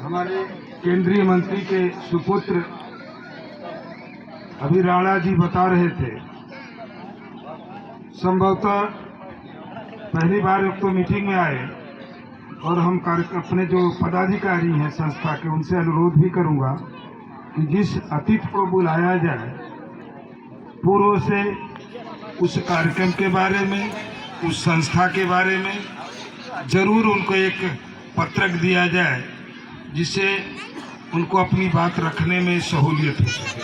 हमारे केंद्रीय मंत्री के सुपुत्र अभी राणा जी बता रहे थे, संभवतः पहली बार एक तो मीटिंग में आए और हम अपने जो पदाधिकारी हैं संस्था के उनसे अनुरोध भी करूंगा कि जिस अतिथि को बुलाया जाए पूर्व से उस कार्यक्रम के बारे में, उस संस्था के बारे में जरूर उनको एक पत्रक दिया जाए जिससे उनको अपनी बात रखने में सहूलियत हो सके।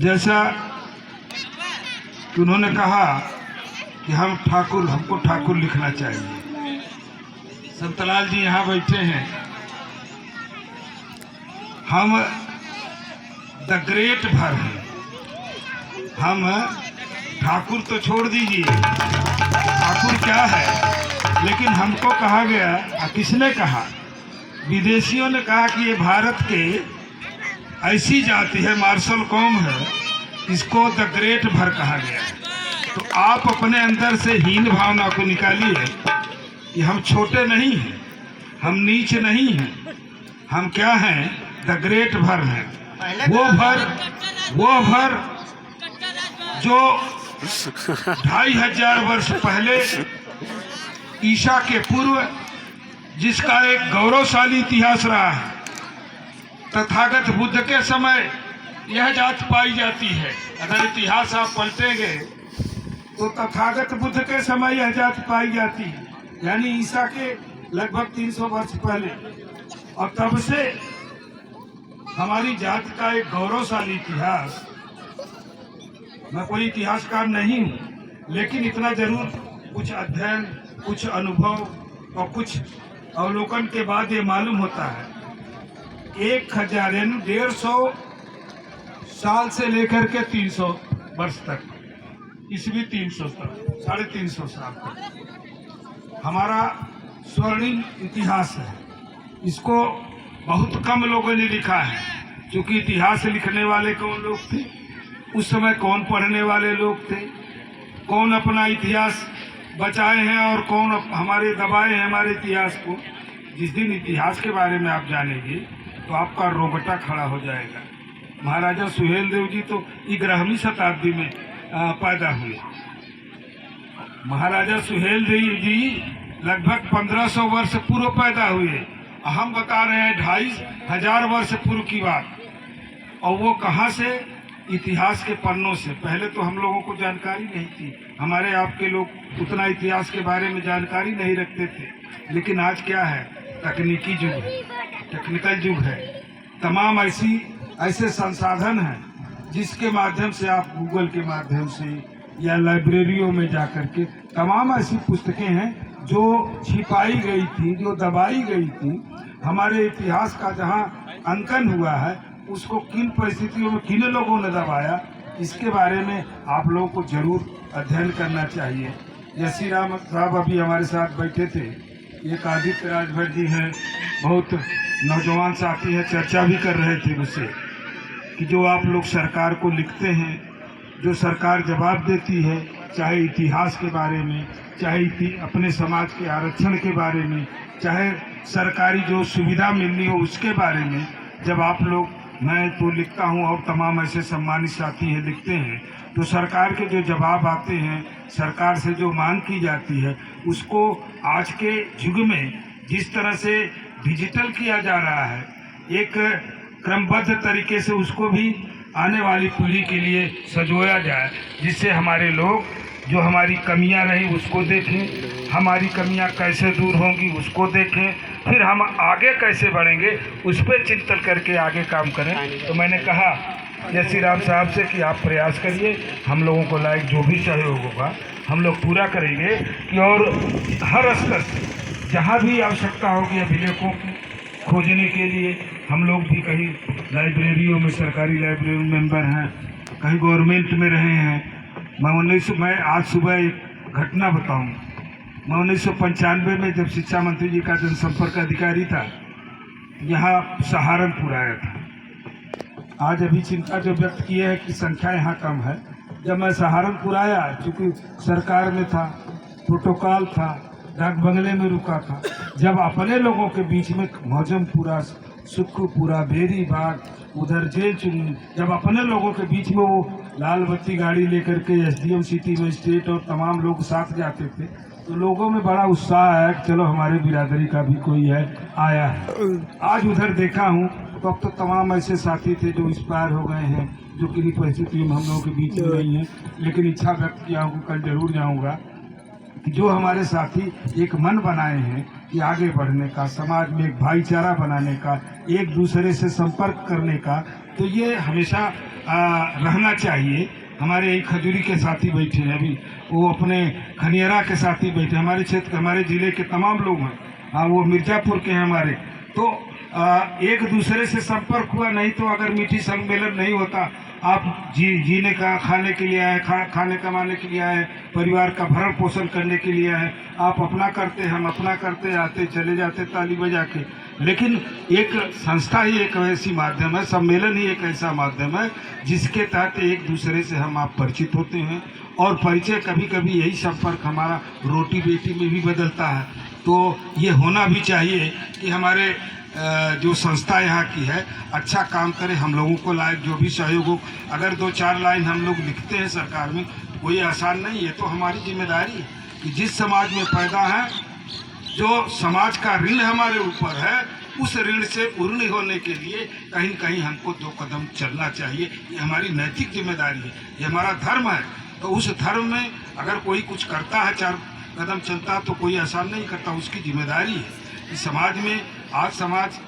जैसा कि उन्होंने कहा कि हमको ठाकुर लिखना चाहिए। संतलाल जी यहाँ बैठे हैं। हम द ग्रेट भर हैं। हम ठाकुर तो छोड़ दीजिए, ठाकुर क्या है, लेकिन हमको कहा गया, किसने कहा? विदेशियों ने कहा कि ये भारत के ऐसी जाति है, मार्शल कौम है, इसको द ग्रेट भर कहा गया। तो आप अपने अंदर से हीन भावना को निकालिए कि हम छोटे नहीं हैं, हम नीच नहीं हैं, हम क्या हैं? द ग्रेट भर हैं। वो भर जो 2500 वर्ष पहले ईसा के पूर्व जिसका एक गौरवशाली इतिहास रहा है। तथागत बुद्ध के समय यह जात पाई जाती है। अगर इतिहास आप पलटेंगे तो तथागत बुद्ध के समय यह जात पाई जाती है, यानी ईसा के लगभग 300 वर्ष पहले। और तब से हमारी जात का एक गौरवशाली इतिहास। मैं कोई इतिहासकार नहीं हूँ, लेकिन इतना जरूर कुछ अध्ययन, कुछ अनुभव और कुछ अवलोकन के बाद ये मालूम होता है 1,150 साल से लेकर के 300 वर्ष तक, ईस्वी 300 तक, 350 साल तक हमारा स्वर्णिम इतिहास है। इसको बहुत कम लोगों ने लिखा है, क्योंकि इतिहास लिखने वाले कौन लोग थे उस समय, कौन पढ़ने वाले लोग थे, कौन अपना इतिहास बचाए हैं और कौन हमारे दबाए हैं हमारे इतिहास को। जिस दिन इतिहास के बारे में आप जानेंगे तो आपका रोंगटा खड़ा हो जाएगा। महाराजा सुहेल देव जी तो 11वीं शताब्दी में पैदा हुए। महाराजा सुहेल देव जी लगभग 1500 वर्ष पूर्व पैदा हुए। हम बता रहे हैं 2500 वर्ष पूर्व की बात। और वो कहाँ से? इतिहास के पन्नों से। पहले तो हम लोगों को जानकारी नहीं थी, हमारे आपके लोग उतना इतिहास के बारे में जानकारी नहीं रखते थे। लेकिन आज क्या है? तकनीकी युग है, टेक्निकल युग है। तमाम ऐसे संसाधन हैं जिसके माध्यम से आप गूगल के माध्यम से या लाइब्रेरियों में जाकर के तमाम ऐसी पुस्तकें हैं जो छिपाई गई थी, जो दबाई गई थी। हमारे इतिहास का जहाँ अंकन हुआ है उसको किन परिस्थितियों में किन लोगों ने दबाया, इसके बारे में आप लोगों को जरूर अध्ययन करना चाहिए। जैसी राम साहब अभी हमारे साथ बैठे थे, एक आदित्य राजभर जी हैं, बहुत नौजवान साथी हैं, चर्चा भी कर रहे थे मुझसे कि जो आप लोग सरकार को लिखते हैं, जो सरकार जवाब देती है, चाहे इतिहास के बारे में, चाहे अपने समाज के आरक्षण के बारे में, चाहे सरकारी जो सुविधा मिलनी हो उसके बारे में, जब आप लोग, मैं तो लिखता हूं और तमाम ऐसे सम्मानित साथी हैं लिखते हैं, तो सरकार के जो जवाब आते हैं, सरकार से जो मांग की जाती है, उसको आज के युग में जिस तरह से डिजिटल किया जा रहा है, एक क्रमबद्ध तरीके से उसको भी आने वाली पीढ़ी के लिए सजोया जाए, जिससे हमारे लोग जो हमारी कमियां रही उसको देखें, हमारी कमियां कैसे दूर होंगी उसको देखें, फिर हम आगे कैसे बढ़ेंगे उस पर चिंतन करके आगे काम करें। तो मैंने कहा जय श्री राम साहब से कि आप प्रयास करिए, हम लोगों को लायक जो भी सहयोग होगा हम लोग पूरा करेंगे कि और हर स्तर से जहाँ भी आवश्यकता होगी अभिलेखों की खोजने के लिए, हम लोग भी कहीं लाइब्रेरियों में, सरकारी लाइब्रेरी में मेंबर हैं, कहीं गवर्नमेंट में रहे हैं। मैं आज सुबह एक घटना बताऊं। मैं 1995 में जब शिक्षा मंत्री जी का जनसंपर्क अधिकारी था, यहाँ सहारनपुर आया था। आज अभी चिंता जो व्यक्त की है कि संख्या यहाँ कम है। जब मैं सहारनपुर आया, चूँकि सरकार में था, प्रोटोकॉल था, डाक बंगले में रुका था। जब अपने लोगों के बीच में मौजमपुरा, सुखपुरा, बेरी बाग, उधर जेल चुनी, जब अपने लोगों के बीच में वो लाल बत्ती गाड़ी लेकर के एसडीएम सिटी मजिस्ट्रेट और तमाम लोग साथ जाते थे, तो लोगों में बड़ा उत्साह आया कि चलो हमारे बिरादरी का भी कोई है आया है। आज उधर देखा हूँ तो अब तो तमाम ऐसे साथी थे जो इंस्पायर हो गए हैं, जो किसी परिस्थिति में हम लोगों के बीच में नहीं है, लेकिन इच्छा व्यक्त किया हूँ कल जरूर जाऊँगा। जो हमारे साथी एक मन बनाए हैं कि आगे बढ़ने का, समाज में एक भाईचारा बनाने का, एक दूसरे से संपर्क करने का, तो ये हमेशा रहना चाहिए। हमारे यही खजूरी के साथी बैठे हैं, अभी वो अपने खनियरा के साथी बैठे, हमारे क्षेत्र, हमारे जिले के तमाम लोग हैं। हाँ, वो मिर्जापुर के हैं हमारे। तो एक दूसरे से संपर्क हुआ, नहीं तो अगर मीठी सम्मेलन नहीं होता, आप जीने का, खाने के लिए आए, खाने कमाने के लिए आए, परिवार का भरण पोषण करने के लिए आए, आप अपना करते, हम अपना करते, आते चले जाते ताली बजा के। लेकिन एक संस्था ही एक ऐसी माध्यम है, सम्मेलन ही एक ऐसा माध्यम है जिसके तहत एक दूसरे से हम आप परिचित होते हैं, और परिचय कभी कभी यही संपर्क हमारा रोटी बेटी में भी बदलता है। तो ये होना भी चाहिए कि हमारे जो संस्था यहाँ की है अच्छा काम करे, हम लोगों को लायक जो भी सहयोग हो। अगर 2-4 लाइन हम लोग लिखते हैं सरकार में, कोई आसान नहीं है, तो हमारी जिम्मेदारी है कि जिस समाज में पैदा है, जो समाज का ऋण हमारे ऊपर है, उस ऋण से पूर्ण होने के लिए कहीं न कहीं हमको 2 कदम चलना चाहिए। ये हमारी नैतिक जिम्मेदारी है, ये हमारा धर्म है। तो उस धर्म में अगर कोई कुछ करता है, 4 कदम चलता, तो कोई आसान नहीं करता, उसकी जिम्मेदारी है कि समाज में, आज समाज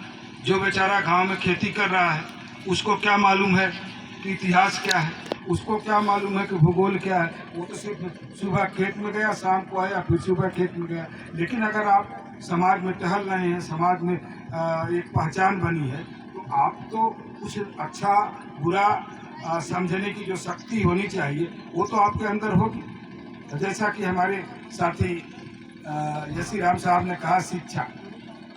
जो बेचारा गांव में खेती कर रहा है, उसको क्या मालूम है कि इतिहास क्या है, उसको क्या मालूम है कि भूगोल क्या है। वो तो सिर्फ सुबह खेत में गया, शाम को आया, फिर सुबह खेत में गया। लेकिन अगर आप समाज में टहल रहे हैं, समाज में एक पहचान बनी है, तो आप तो कुछ अच्छा बुरा समझने की जो शक्ति होनी चाहिए वो तो आपके अंदर होगी। जैसा कि हमारे साथी यसी राम साहब ने कहा, शिक्षा,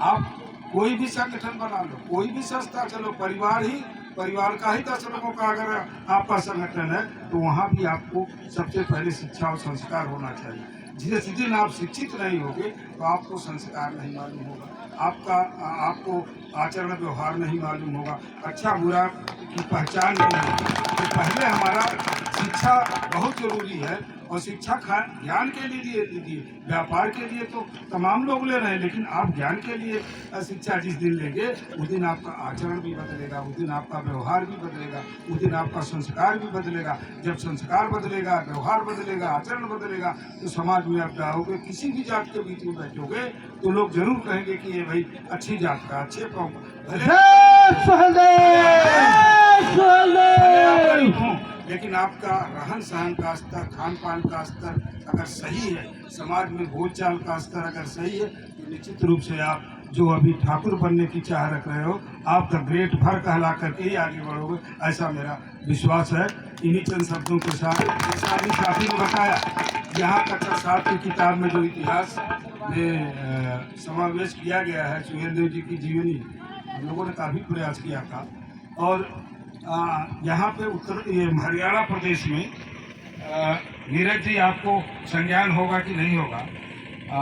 आप कोई भी संगठन बना लो, कोई भी संस्था, चलो परिवार का ही 10 लोगों का अगर आपका संगठन है, तो वहाँ भी आपको सबसे पहले शिक्षा और संस्कार होना चाहिए। जिस दिन आप शिक्षित नहीं होगे तो आपको संस्कार नहीं मालूम होगा, आपको आचरण व्यवहार नहीं मालूम होगा, अच्छा बुरा की पहचान नहीं होगी। तो पहले हमारा शिक्षा बहुत जरूरी है, और शिक्षा ज्ञान के लिए लीजिए, व्यापार के लिए तो तमाम लोग ले रहे हैं, लेकिन आप ज्ञान के लिए शिक्षा जिस दिन लेंगे, उस दिन आपका आचरण भी बदलेगा, उस दिन आपका व्यवहार भी बदलेगा, उस दिन आपका संस्कार भी बदलेगा। जब संस्कार बदलेगा, व्यवहार बदलेगा, आचरण बदलेगा, तो समाज में आप जाओगे, किसी भी जात के बीच में बैठोगे तो लोग जरूर कहेंगे कि ये भाई अच्छी जात का, अच्छे कौम लेकिन आपका रहन सहन का स्तर, खान पान का स्तर अगर सही है, समाज में बोलचाल का स्तर अगर सही है, तो निश्चित रूप से आप जो अभी ठाकुर बनने की चाह रख रहे हो, आप द ग्रेट भर कहला करके ही आगे बढ़ोगे, ऐसा मेरा विश्वास है। इन्हीं चंद शब्दों के साथ साथी ने बताया, यहाँ तक साथ की किताब में जो इतिहास में समावेश किया गया है, सुहेल देव जी की जीवनी, हम लोगों ने काफ़ी प्रयास किया था। और यहाँ पे हरियाणा प्रदेश में नीरज जी, आपको संज्ञान होगा कि नहीं होगा,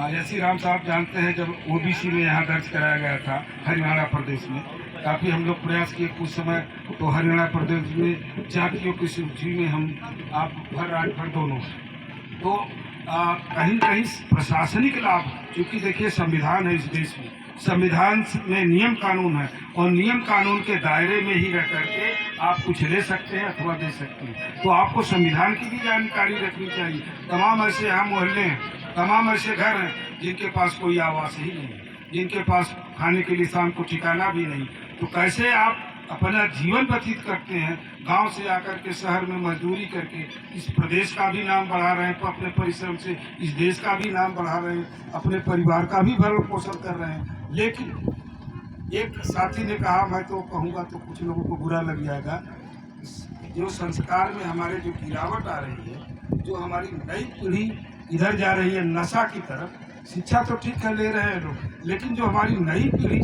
यसी राम साहब जानते हैं, जब ओबीसी में यहाँ दर्ज कराया गया था हरियाणा प्रदेश में, काफ़ी हम लोग प्रयास किए कुछ समय, तो हरियाणा प्रदेश में जातियों की सूची में हम आप भर राजभर दोनों, तो कहीं कहीं प्रशासनिक लाभ, क्योंकि देखिए संविधान है इस देश में, संविधान में नियम कानून है, और नियम कानून के दायरे में ही रह करके आप कुछ ले सकते हैं अथवा दे सकते हैं। तो आपको संविधान की भी जानकारी रखनी चाहिए। तमाम ऐसे यहाँ मोहल्ले हैं, तमाम ऐसे घर हैं जिनके पास कोई आवास ही नहीं है, जिनके पास खाने के लिए शाम को ठिकाना भी नहीं, तो कैसे आप अपना जीवन व्यतीत करते हैं, गांव से आकर के शहर में मजदूरी करके इस प्रदेश का भी नाम बढ़ा रहे हैं, अपने परिश्रम से इस देश का भी नाम बढ़ा रहे हैं, अपने परिवार का भी भरण पोषण कर रहे हैं। लेकिन एक साथी ने कहा, मैं तो कहूँगा तो कुछ लोगों को बुरा लग जाएगा, जो संस्कार में हमारे जो गिरावट आ रही है, जो हमारी नई पीढ़ी इधर जा रही है नशा की तरफ, शिक्षा तो ठीक है ले रहे हैं लोग, लेकिन जो हमारी नई पीढ़ी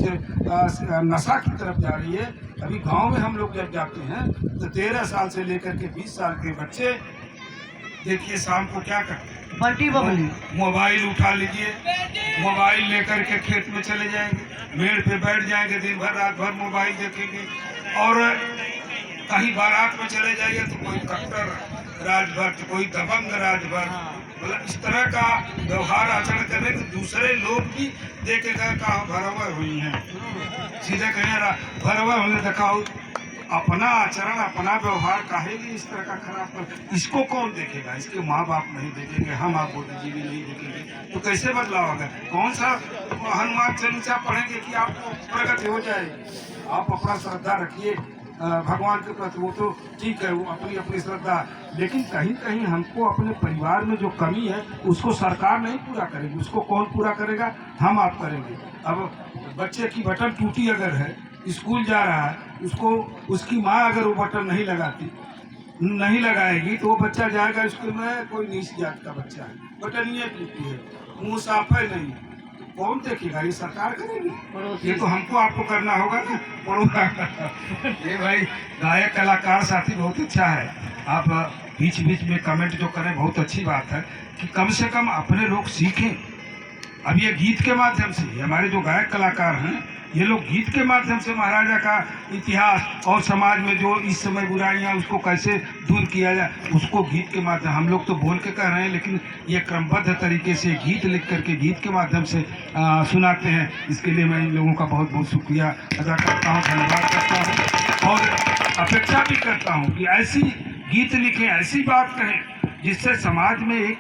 नशा की तरफ जा रही है, अभी गांव में हम लोग जब जाते हैं तो 13 साल से लेकर के 20 साल के बच्चे देखिए शाम को क्या करते हैं, बल्टी बबली। मोबाइल उठा लीजिए, मोबाइल लेकर के खेत में चले जाएंगे, मेड़ पे बैठ जाएंगे, दिन भर रात भर मोबाइल देखेंगे। और कहीं बारात में चले जाइए तो कोई कट्टर राजभर, तो कोई दबंग राजभर, मतलब इस तरह का व्यवहार आचरण करने तो दूसरे लोग भी देखेगा कहा भरवर हुई हैं, सीधे कहें भरवर हुई दिखाओ। अपना आचरण अपना व्यवहार काहे लिए इस तरह का खराब कर, इसको कौन देखेगा? इसके माँ बाप नहीं देखेंगे, हम आप बुद्धिजीवी नहीं देखेंगे, तो कैसे बदलाव होगा? कौन सा हनुमान चालीसा पढ़ेंगे कि आपको प्रगति हो जाएगी? आप अपना श्रद्धा रखिए भगवान के प्रति, वो तो ठीक है, वो अपनी अपनी श्रद्धा, लेकिन कहीं कहीं हमको अपने परिवार में जो कमी है उसको सरकार नहीं पूरा करेगी, उसको कौन पूरा करेगा? हम आप करेंगे। अब बच्चे की बटन टूटी अगर है, स्कूल जा रहा है, उसको उसकी माँ अगर वो बटन नहीं लगाएगी तो वो बच्चा जाएगा स्कूल में, कोई नीच जात का बच्चा है, बटन ये टूटी है, मुँह साफ है नहीं, कौन देखेगा? ये सरकार करेगी? ये तो हमको आपको करना होगा ना, पड़ोगा। ये भाई गायक कलाकार साथी बहुत अच्छा है, आप बीच बीच में कमेंट जो करें बहुत अच्छी बात है कि कम से कम अपने लोग सीखें। अब ये गीत के माध्यम से, हमारे जो गायक कलाकार हैं ये लोग गीत के माध्यम से महाराजा का इतिहास और समाज में जो इस समय बुराइयां उसको कैसे दूर किया जाए, उसको गीत के माध्यम, हम लोग तो बोल के कह रहे हैं लेकिन ये क्रमबद्ध तरीके से गीत लिख करके गीत के माध्यम से सुनाते हैं। इसके लिए मैं इन लोगों का बहुत बहुत शुक्रिया अदा करता हूँ, धन्यवाद करता हूँ और अपेक्षा भी करता हूँ कि ऐसी गीत लिखें, ऐसी बात कहें जिससे समाज में एक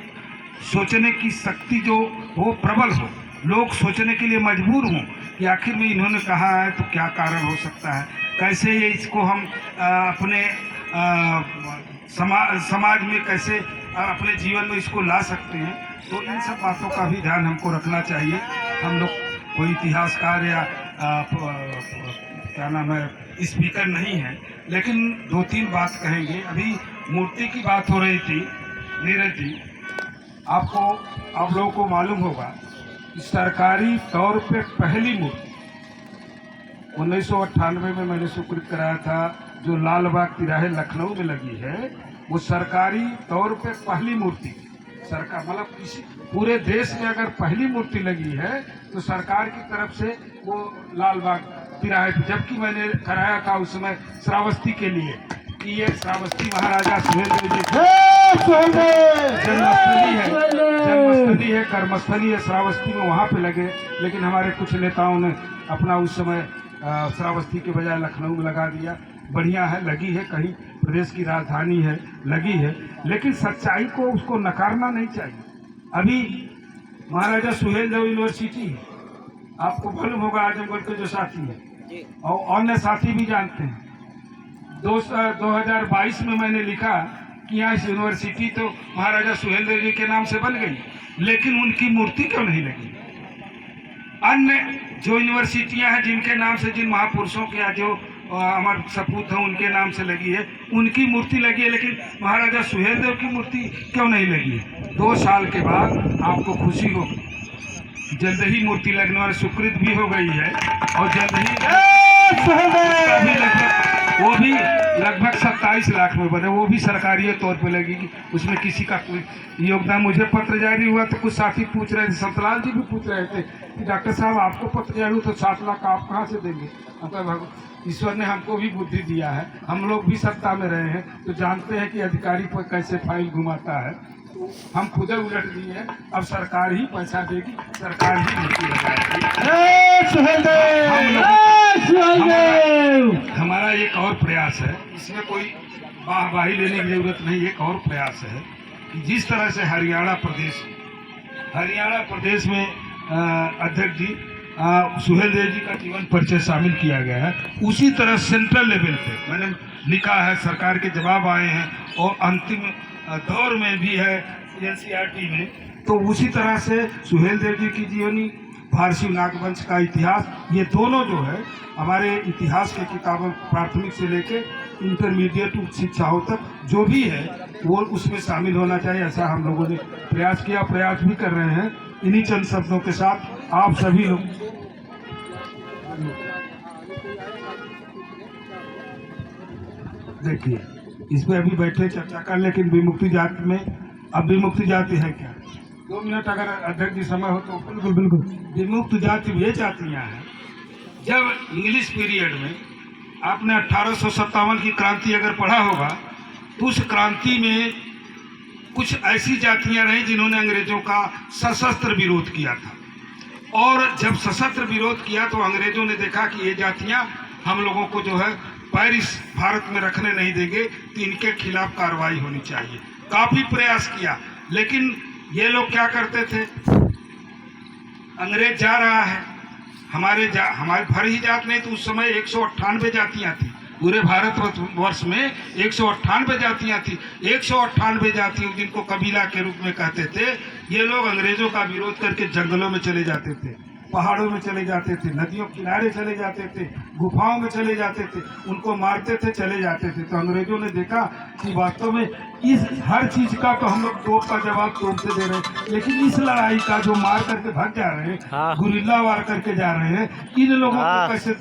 सोचने की शक्ति जो हो प्रबल हो, लोग सोचने के लिए मजबूर हों कि आखिर में इन्होंने कहा है तो क्या कारण हो सकता है, कैसे ये इसको हम अपने समाज में कैसे अपने जीवन में इसको ला सकते हैं। तो इन सब बातों का भी ध्यान हमको रखना चाहिए। हम लोग कोई इतिहासकार या क्या नाम है स्पीकर नहीं है, लेकिन दो तीन बात कहेंगे। अभी मूर्ति की बात हो रही थी नीरज जी, आपको आप लोगों को मालूम होगा सरकारी तौर पे पहली मूर्ति 1998 में मैंने स्वीकृत कराया था, जो लाल बाग तिराहे लखनऊ में लगी है, वो सरकारी तौर पे पहली मूर्ति सरकार, मतलब किसी पूरे देश में अगर पहली मूर्ति लगी है तो सरकार की तरफ से वो लाल बाग तिराहे, जबकि मैंने कराया था उस समय श्रावस्ती के लिए कि ये श्रावस्ती महाराजा सुहेलदेव जी जन्मस्थली है, कर्मस्थली है श्रावस्ती में, वहाँ पे लगे, लेकिन हमारे कुछ नेताओं ने अपना उस समय श्रावस्ती के बजाय लखनऊ में लगा दिया। बढ़िया है, लगी है, कहीं प्रदेश की राजधानी है, लगी है, लेकिन सच्चाई को उसको नकारना नहीं चाहिए। अभी महाराजा सुहेलदेव यूनिवर्सिटी है, आपको मालूम होगा, आजमगढ़ के जो साथी है और अन्य साथी भी जानते हैं। 2022 में मैंने लिखा कि यहाँ इस यूनिवर्सिटी तो महाराजा सुहेलदेव जी के नाम से बन गई, लेकिन उनकी मूर्ति क्यों नहीं लगी? अन्य जो यूनिवर्सिटियां हैं जिनके नाम से, जिन महापुरुषों के या जो अमर सपूत हैं उनके नाम से लगी है, उनकी मूर्ति लगी है, लेकिन महाराजा सुहेलदेव की मूर्ति क्यों नहीं लगी है? 2 साल के बाद आपको खुशी होगी, जल्द ही मूर्ति लगने वाली स्वीकृत भी हो गई है और जल्द ही वो भी लगभग 27 लाख में बने, वो भी सरकारी तौर पे लगेगी, उसमें किसी का कोई योगदान। मुझे पत्र जारी हुआ तो कुछ साथी पूछ रहे थे, सतलाल जी भी पूछ रहे थे कि डॉक्टर साहब आपको पत्र जारी हुआ तो 7 लाख आप कहाँ से देंगे? ईश्वर ने हमको भी बुद्धि दिया है, हम लोग भी सत्ता में रहे हैं तो जानते हैं कि अधिकारी पर कैसे फाइल घुमाता है, हम खुद उलट दिए हैं। अब सरकार ही पैसा देगी, सरकार ही मूर्ति लगाएगी। हमारा एक और प्रयास है, इसमें कोई वाहवाही लेने की जरूरत नहीं, एक और प्रयास है कि जिस तरह से हरियाणा प्रदेश में अध्यक्ष जी सुहेलदेव जी का जीवन परिचय शामिल किया गया है, उसी तरह सेंट्रल लेवल पे मैंने लिखा है, सरकार के जवाब आए हैं और अंतिम दौर में भी है एनसीईआरटी में, तो उसी तरह से सुहेलदेव जी की जीवनी, फारसी नागवंश का इतिहास, ये दोनों जो है हमारे इतिहास के किताबों प्राथमिक से लेके इंटरमीडिएट शिक्षाओं तक जो भी है वो उसमें शामिल होना चाहिए। ऐसा हम लोगों ने प्रयास किया, प्रयास भी कर रहे हैं। इन्हीं चंद शब्दों के साथ आप सभी लोग देखिए, इस पे अभी बैठे चर्चा कर, लेकिन विमुक्ति जाति में अब विमुक्ति जाति है क्या? 2 मिनट अगर अध्यक्ष जी समय हो तो। बिल्कुल बिल्कुल। विमुक्त जाति वे जातियां हैं, जब इंग्लिश पीरियड में आपने 1857 की क्रांति अगर पढ़ा होगा तो उस क्रांति में कुछ ऐसी जातियां रहीं जिन्होंने अंग्रेजों का सशस्त्र विरोध किया था, और जब सशस्त्र विरोध किया तो अंग्रेजों ने देखा कि ये जातियां हम लोगों को जो है पैर इस भारत में रखने नहीं देंगे, तो इनके खिलाफ कार्रवाई होनी चाहिए। काफी प्रयास किया, लेकिन ये लोग क्या करते थे, अंग्रेज जा रहा है, हमारे भर ही जात नहीं, तो उस समय 198 जातियां थी पूरे भारत वर्ष में, 198 जातियां थी। 198 जातियों जिनको कबीला के रूप में कहते थे, ये लोग अंग्रेजों का विरोध करके जंगलों में चले जाते थे, पहाड़ों में चले जाते थे, नदियों किनारे चले जाते थे, गुफाओं में चले जाते थे, उनको मारते थे, चले जाते थे। तो अंग्रेजों ने देखा कि वास्तव में इस हर चीज का तो हम लोग तोप का जवाब तोप से दे रहे हैं, लेकिन इस लड़ाई का जो मार करके भाग जा रहे हैं, गुरिल्ला वार करके जा रहे हैं, इन लोगों को कैसे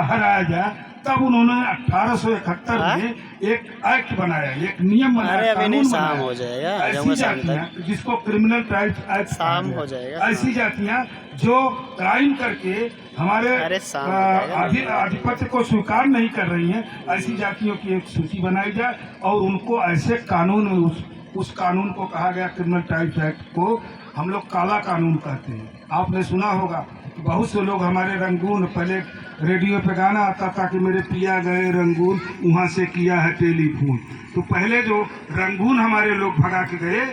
हराया जाए। तब उन्होंने 1871 में एक एक्ट बनाया, एक नियम बनाया, कानून बनाया। ऐसी जातियां जिसको क्रिमिनल ट्राइब्स एक्ट हो जाएगा, ऐसी जातियां जो क्राइम करके हमारे आधिपत्य को स्वीकार नहीं कर रही हैं, ऐसी जातियों की एक सूची बनाई जाए और उनको ऐसे कानून में उस कानून को कहा गया क्रिमिनल ट्राइब्स एक्ट को हम लोग काला कानून कहते हैं। आपने सुना होगा कि बहुत से लोग हमारे रंगून, पहले रेडियो पे गाना आता था कि मेरे पिया गए रंगून, वहाँ से किया है टेलीफोन। तो पहले जो रंगून हमारे लोग भगा के गए,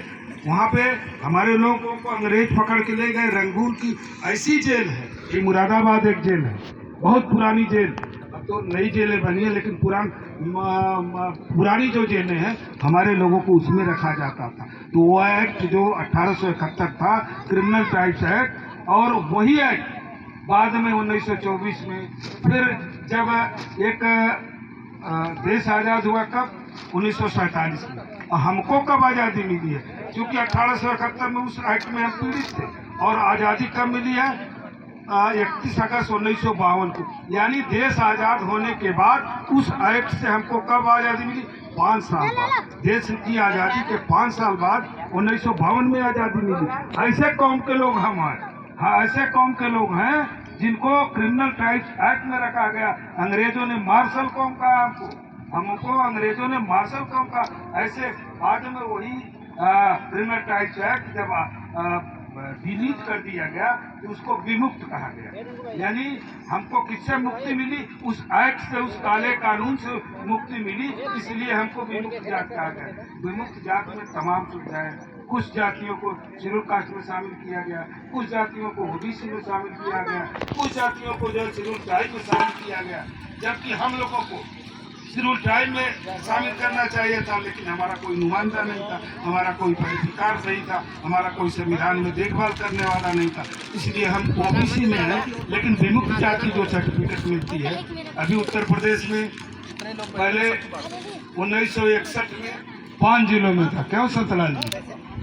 वहाँ पे हमारे लोगों को अंग्रेज पकड़ के ले गए। रंगून की ऐसी जेल है, ये मुरादाबाद एक जेल है, बहुत पुरानी जेल, अब तो नई जेलें बनी है, लेकिन पुरानी जो जेलें हैं हमारे लोगों को उसमें रखा जाता था। तो वो एक्ट जो 1871 था, क्रिमिनल ट्राइब्स एक्ट, और वही एक्ट बाद में 1924 में फिर जब एक देश आज़ाद हुआ, कब 1947 में। और हमको कब आज़ादी मिली है, क्योंकि 1871 में उस एक्ट में हम पीड़ित थे, और आज़ादी कब मिली है, 31 अगस्त 1952 को, यानी देश आज़ाद होने के बाद उस एक्ट से हमको कब आज़ादी मिली, 5 साल बाद। देश की आज़ादी के 5 साल बाद 1952 में आज़ादी मिली। ऐसे कौम के लोग हम हैं, हाँ, ऐसे कौम के लोग हैं जिनको क्रिमिनल ट्राइब्स एक्ट में रखा गया। अंग्रेजों ने मार्शल कौम कहा हमको अंग्रेजों ने मार्शल कौम कहा। ऐसे बाद में वही क्रिमिनल ट्राइब्स एक्ट जब विलीन कर दिया गया तो उसको विमुक्त कहा गया। यानी हमको किससे मुक्ति मिली, उस एक्ट से, उस काले कानून से मुक्ति मिली, इसलिए हमको विमुक्त जात कहा गया। विमुक्त जात में तमाम सुविधाएं, कुछ जातियों को शेड्यूल कास्ट में शामिल किया गया, कुछ जातियों को ओबीसी में शामिल किया गया, कुछ जातियों को जो शेड्यूल ट्राइब में शामिल किया गया, जबकि हम लोगों को शेड्यूल ट्राइब में शामिल करना चाहिए था, लेकिन हमारा कोई नुमाइंदा नहीं था, हमारा कोई पदाधिकार नहीं था, हमारा कोई संविधान में देखभाल करने वाला नहीं था, इसलिए हम ओबीसी में हैं। लेकिन विमुक्त जाति जो सर्टिफिकेट मिलती है, अभी उत्तर प्रदेश में पहले 1961 में 5 जिलों में था, क्यों सतलाल जी,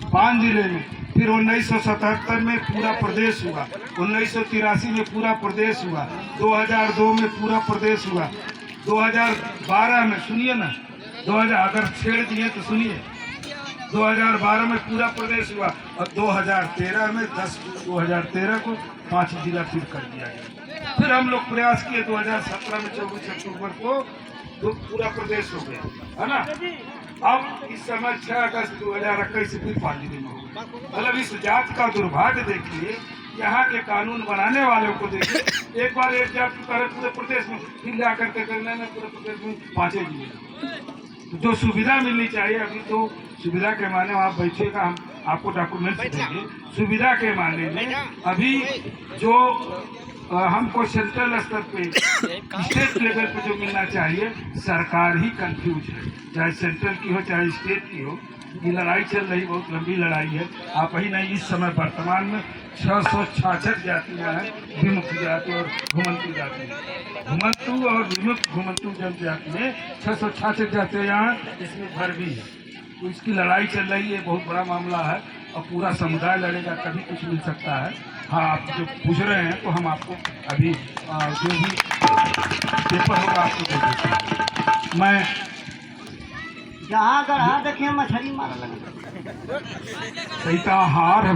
5 जिले में, फिर 1977 में पूरा प्रदेश हुआ, 1983 में पूरा प्रदेश हुआ, 2002 में पूरा प्रदेश हुआ, 2012 में, सुनिए ना, 2000 अगर छेड़ दिए तो सुनिए, 2012 में पूरा प्रदेश हुआ, और 2013 में 2013 को 5 जिला फिर कर दिया गया। फिर हम लोग प्रयास किए 2017 में 24 अक्टूबर को तो पूरा प्रदेश हो गया, है ना। अब इस समय 6 अगस्त 2021 से फिर 5 जिले में हो गया। मतलब इस जात का दुर्भाग्य देखिए, यहाँ के कानून बनाने वालों को देखिए, एक बार एक जात करे पूरे प्रदेश में, फिर जा करके करने में पूरे प्रदेश में 5 जिले। जो सुविधा मिलनी चाहिए, अभी तो सुविधा के माने में आप बैठिएगा, हम आपको डॉक्यूमेंट्स देंगे। सुविधा के माने में अभी जो हमको सेंट्रल स्तर पे, स्टेट लेवल पे जो मिलना चाहिए, सरकार ही कंफ्यूज है, चाहे सेंट्रल की हो चाहे स्टेट की हो। ये लड़ाई चल रही, बहुत लंबी लड़ाई है। आप ही नहीं, इस समय वर्तमान में 666 जातियाँ हैं, विमुक्त जाति और घुमंतु जाति। घुमंतु और विमुक्त घुमंतु जनजाति में 666 जातियाँ हैं, इसमें भर भी है। तो इसकी लड़ाई चल रही है, बहुत बड़ा मामला है, और पूरा समुदाय लड़ेगा तभी कुछ मिल सकता है। हाँ, आप जो पूछ रहे हैं तो हम आपको अभी जो भी पेपर होगा आपको दे देंगे। मैं जहाँ अगर देखिए मछली मारा लगा सही का हार है।